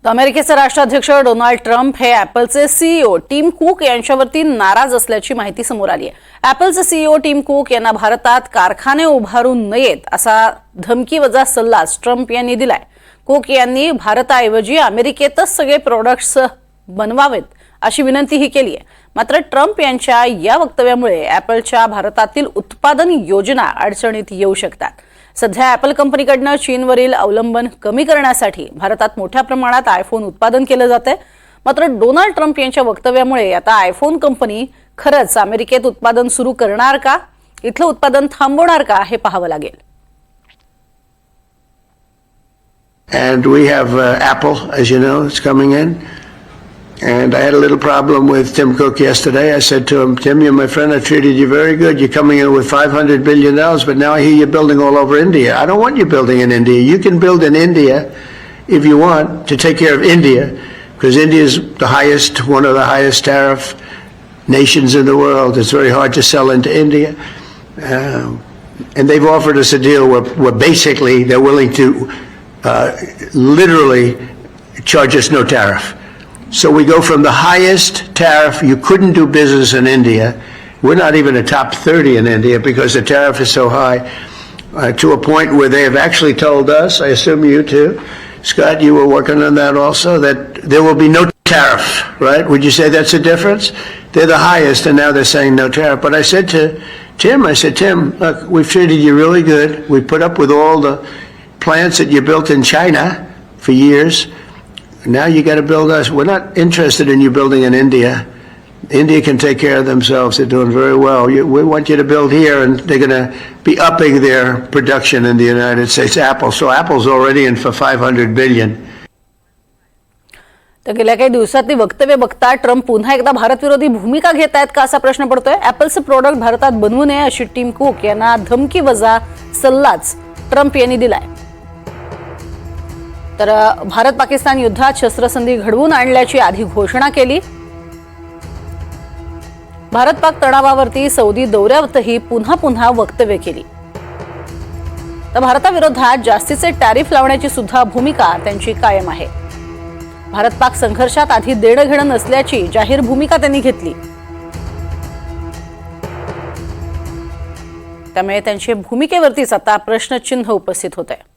अमेरिकेचे राष्ट्राध्यक्ष Donald Trump हे ॲपलचे सीईओ टिम कुक यांच्यावरती नाराज असल्याची माहिती समोर आली आहे। ॲपलचे सीईओ टिम कुक यांना भारतात कारखाने उभारू नयेत असा धमकीवजा सल्ला ट्रम्प यांनी दिलाय। कुक यांनी भारताऐवजी अमेरिकेतच सगळे प्रोडक्ट्स बनवावेत अशी विनंतीही केली आहे। मात्र ट्रम्प यांच्या या वक्तव्यामुळे ॲपलच्या भारतातील उत्पादन योजना अडचणीत येऊ शकतात। सध्या ॲपल कंपनीकडनं चीनवरील अवलंबन कमी करण्यासाठी भारतात मोठ्या प्रमाणात आयफोन उत्पादन केलं जाते। मात्र डोनाल्ड ट्रम्प यांच्या वक्तव्यामुळे आता आयफोन कंपनी खरंच अमेरिकेत उत्पादन सुरू करणार का, इथलं उत्पादन थांबवणार का हे पाहावं लागेल। And we have Apple, as you know, it's coming in. And I had a little problem with Tim Cook yesterday. I said to him, Tim, you're my friend. I treated you very good. You're coming in with $500 billion, but now I hear you're building all over India. I don't want you building in India. You can build in India if you want to take care of India, because India is one of the highest tariff nations in the world. It's very hard to sell into India. And they've offered us a deal where basically they're willing to literally charge us no tariff. So we go from the highest tariff, you couldn't do business in India. We're not even a top 30 in India because the tariff is so high, to a point where they have actually told us, I assume you too, Scott, you were working on that also, that there will be no tariff, right? Would you say that's a difference? They're the highest and now they're saying no tariff. But I said to Tim, Tim, look, we've treated you really good. We put up with all the plants that you built in China for years. Now you got to build us. We're not interested in you building in India. India can take care of themselves. They're doing very well. We want you to build here, and they're going to be upping their production in the United States. Apple. So Apple's already in for $500 billion. तर गेल्या काही दिवसातली वक्तव्य बघता Trump पुन्हा एकदा भारत विरोधी भूमिका घेत आहेत का असा प्रश्न पडतोय। ॲपलचे प्रोडक्ट भारतात बनवू नये अशी टिम कुक यांना धमकीवजा सल्लाच ट्रम्प यांनी दिलाय। तर भारत पाकिस्तान युद्धात शस्त्रसंधी घडवून आणल्याची आधी घोषणा केली। भारत पाक तणावावरती सौदी दौऱ्यावरही पुन्हा वक्तव्य केली। तर भारताविरोधात जास्तीचे टॅरिफ लावण्याची सुद्धा भूमिका त्यांची कायम आहे। भारत पाक संघर्षात आधी देणं घेणं नसल्याची जाहीर भूमिका त्यांनी घेतली। त्यामुळे त्यांच्या भूमिकेवरतीच आता प्रश्नचिन्ह उपस्थित होत आहे।